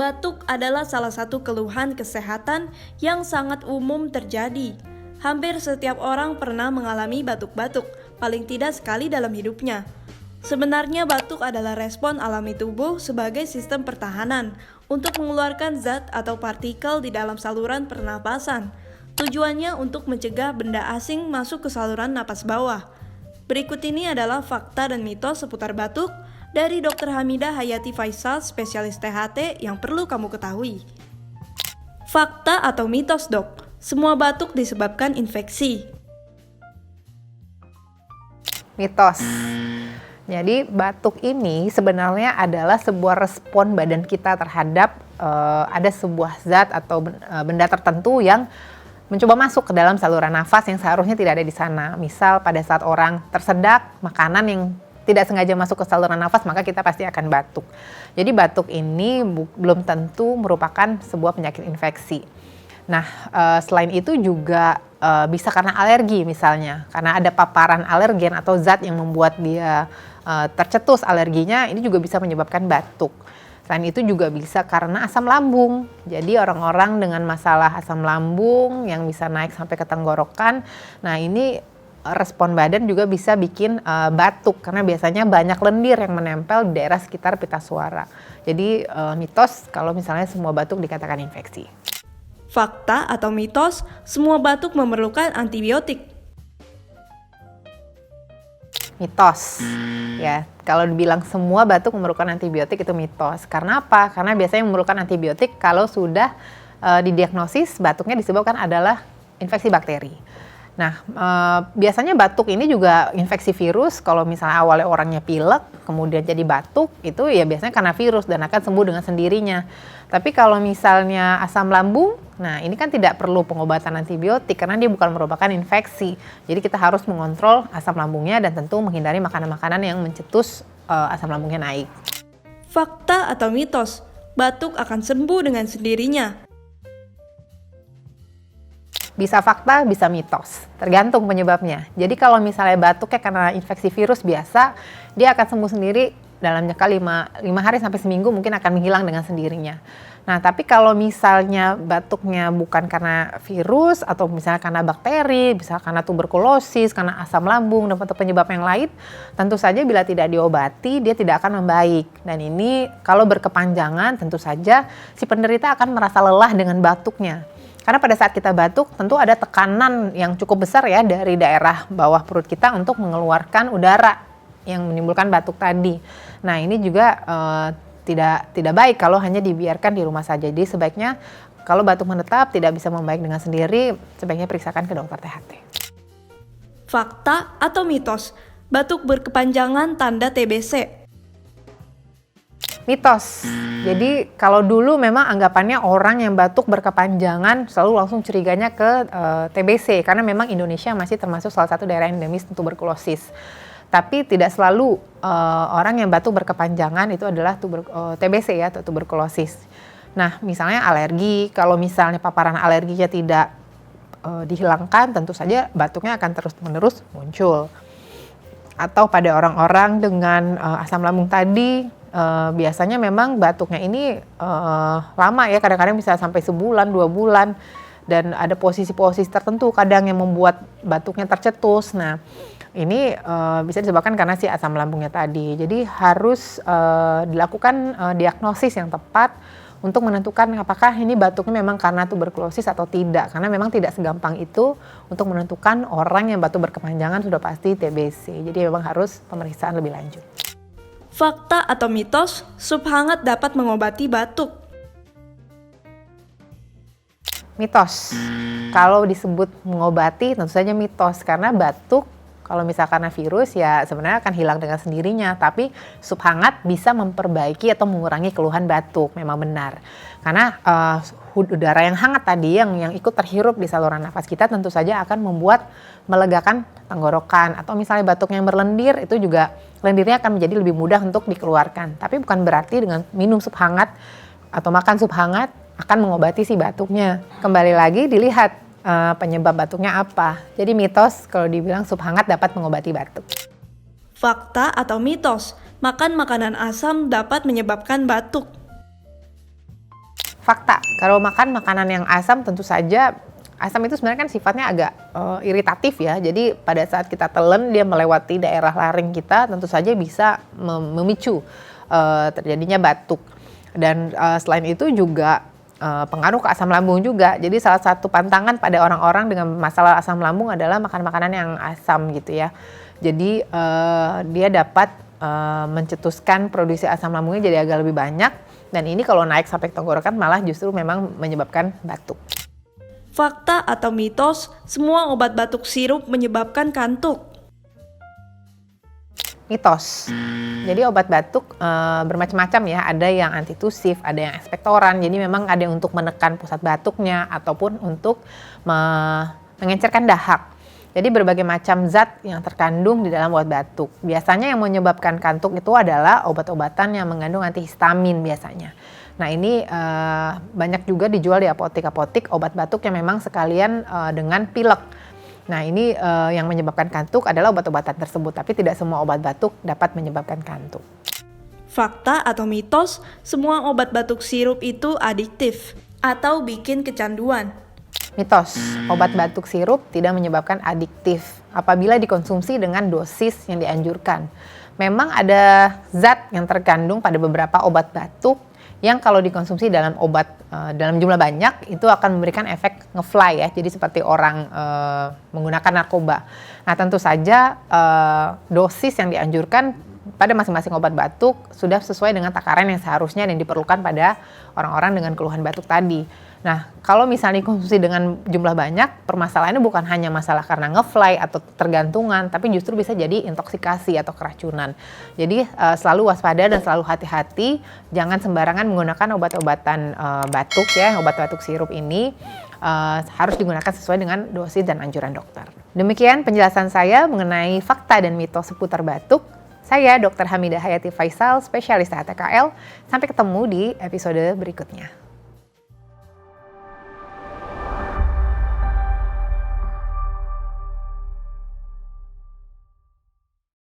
Batuk adalah salah satu keluhan kesehatan yang sangat umum terjadi. Hampir setiap orang pernah mengalami batuk-batuk, paling tidak sekali dalam hidupnya. Sebenarnya batuk adalah respon alami tubuh sebagai sistem pertahanan untuk mengeluarkan zat atau partikel di dalam saluran pernapasan. Tujuannya untuk mencegah benda asing masuk ke saluran napas bawah. Berikut ini adalah fakta dan mitos seputar batuk dari Dr. Hamidah Hayati Faisal, spesialis THT yang perlu kamu ketahui. Fakta atau mitos, Dok? Semua batuk disebabkan infeksi. Mitos. Jadi batuk ini sebenarnya adalah sebuah respon badan kita terhadap ada sebuah zat atau benda tertentu yang mencoba masuk ke dalam saluran nafas yang seharusnya tidak ada di sana. Misal pada saat orang tersedak makanan yang tidak sengaja masuk ke saluran nafas, maka kita pasti akan batuk. Jadi batuk ini belum tentu merupakan sebuah penyakit infeksi. Nah, selain itu juga bisa karena alergi misalnya, karena ada paparan alergen atau zat yang membuat dia tercetus alerginya, ini juga bisa menyebabkan batuk. Selain itu juga bisa karena asam lambung. Jadi orang-orang dengan masalah asam lambung yang bisa naik sampai ke tenggorokan, nah ini respon badan juga bisa bikin batuk karena biasanya banyak lendir yang menempel di daerah sekitar pita suara. Jadi mitos kalau misalnya semua batuk dikatakan infeksi. Fakta atau mitos, semua batuk memerlukan antibiotik. Mitos. Ya, kalau dibilang semua batuk memerlukan antibiotik itu mitos. Karena apa? Karena biasanya memerlukan antibiotik kalau sudah didiagnosis batuknya disebabkan adalah infeksi bakteri. Nah, biasanya batuk ini juga infeksi virus. Kalau misalnya awalnya orangnya pilek, kemudian jadi batuk, itu ya biasanya karena virus dan akan sembuh dengan sendirinya. Tapi kalau misalnya asam lambung, nah ini kan tidak perlu pengobatan antibiotik karena dia bukan merupakan infeksi. Jadi kita harus mengontrol asam lambungnya dan tentu menghindari makanan-makanan yang mencetus asam lambungnya naik. Fakta atau mitos, batuk akan sembuh dengan sendirinya. Bisa fakta, bisa mitos, tergantung penyebabnya. Jadi kalau misalnya batuknya karena infeksi virus biasa, dia akan sembuh sendiri dalam jangka 5 hari sampai seminggu, mungkin akan menghilang dengan sendirinya. Nah, tapi kalau misalnya batuknya bukan karena virus atau misalnya karena bakteri, bisa karena tuberkulosis, karena asam lambung dan penyebab yang lain, tentu saja bila tidak diobati dia tidak akan membaik. Dan ini kalau berkepanjangan tentu saja si penderita akan merasa lelah dengan batuknya. Karena pada saat kita batuk tentu ada tekanan yang cukup besar ya dari daerah bawah perut kita untuk mengeluarkan udara yang menimbulkan batuk tadi. Nah, ini juga tidak baik kalau hanya dibiarkan di rumah saja. Jadi sebaiknya kalau batuk menetap tidak bisa membaik dengan sendiri, sebaiknya periksakan ke dokter THT. Fakta atau mitos, batuk berkepanjangan tanda TBC. Mitos. Jadi kalau dulu memang anggapannya orang yang batuk berkepanjangan selalu langsung curiganya ke TBC karena memang Indonesia masih termasuk salah satu daerah endemis tuberkulosis. Tapi tidak selalu orang yang batuk berkepanjangan itu adalah TBC ya atau tuberkulosis. Nah, misalnya alergi, kalau misalnya paparan alerginya tidak dihilangkan, tentu saja batuknya akan terus-menerus muncul. Atau pada orang-orang dengan asam lambung tadi, biasanya memang batuknya ini lama ya, kadang-kadang bisa sampai sebulan, 2 bulan. Dan ada posisi-posisi tertentu kadang yang membuat batuknya tercetus. Nah, ini bisa disebabkan karena si asam lambungnya tadi. Jadi harus dilakukan diagnosis yang tepat untuk menentukan apakah ini batuknya memang karena tuberkulosis atau tidak. Karena memang tidak segampang itu untuk menentukan orang yang batuk berkepanjangan sudah pasti TBC. Jadi memang harus pemeriksaan lebih lanjut. Fakta atau mitos, sup hangat dapat mengobati batuk. Mitos. Kalau disebut mengobati tentu saja mitos karena batuk kalau misalkan karena virus ya sebenarnya akan hilang dengan sendirinya, tapi sup hangat bisa memperbaiki atau mengurangi keluhan batuk, memang benar. Karena udara yang hangat tadi yang ikut terhirup di saluran nafas kita tentu saja akan membuat melegakan tenggorokan, atau misalnya batuknya yang berlendir itu juga lendirnya akan menjadi lebih mudah untuk dikeluarkan. Tapi bukan berarti dengan minum sup hangat atau makan sup hangat akan mengobati si batuknya. Kembali lagi dilihat penyebab batuknya apa. Jadi mitos kalau dibilang sup hangat dapat mengobati batuk. Fakta atau mitos, makan makanan asam dapat menyebabkan batuk. Fakta, kalau makan makanan yang asam tentu saja asam itu sebenarnya kan sifatnya agak iritatif ya. Jadi pada saat kita telan dia melewati daerah laring kita tentu saja bisa memicu terjadinya batuk. Dan selain itu juga pengaruh ke asam lambung juga. Jadi salah satu pantangan pada orang-orang dengan masalah asam lambung adalah makan makanan yang asam gitu ya. Jadi dia dapat mencetuskan produksi asam lambungnya jadi agak lebih banyak. Dan ini kalau naik sampai tenggorokan malah justru memang menyebabkan batuk. Fakta atau mitos, semua obat batuk sirup menyebabkan kantuk? Mitos. Jadi obat batuk bermacam-macam ya, ada yang antitusif, ada yang ekspektoran. Jadi memang ada yang untuk menekan pusat batuknya ataupun untuk mengencerkan dahak. Jadi berbagai macam zat yang terkandung di dalam obat batuk. Biasanya yang menyebabkan kantuk itu adalah obat-obatan yang mengandung antihistamin biasanya. Nah ini banyak juga dijual di apotek-apotek obat batuk yang memang sekalian dengan pilek. Nah ini yang menyebabkan kantuk adalah obat-obatan tersebut, tapi tidak semua obat batuk dapat menyebabkan kantuk. Fakta atau mitos, semua obat batuk sirup itu adiktif atau bikin kecanduan? Mitos, obat batuk sirup tidak menyebabkan adiktif apabila dikonsumsi dengan dosis yang dianjurkan. Memang ada zat yang terkandung pada beberapa obat batuk yang kalau dikonsumsi dalam obat dalam jumlah banyak itu akan memberikan efek ngefly ya, jadi seperti orang menggunakan narkoba. Nah tentu saja dosis yang dianjurkan pada masing-masing obat batuk sudah sesuai dengan takaran yang seharusnya dan diperlukan pada orang-orang dengan keluhan batuk tadi. Nah, kalau misalnya dikonsumsi dengan jumlah banyak, permasalahannya bukan hanya masalah karena ngefly atau tergantungan, tapi justru bisa jadi intoksikasi atau keracunan. Jadi selalu waspada dan selalu hati-hati, jangan sembarangan menggunakan obat-obatan batuk ya, obat batuk sirup ini harus digunakan sesuai dengan dosis dan anjuran dokter. Demikian penjelasan saya mengenai fakta dan mitos seputar batuk. Saya Dr. Hamidah Hayati Faisal, spesialis TKL. Sampai ketemu di episode berikutnya.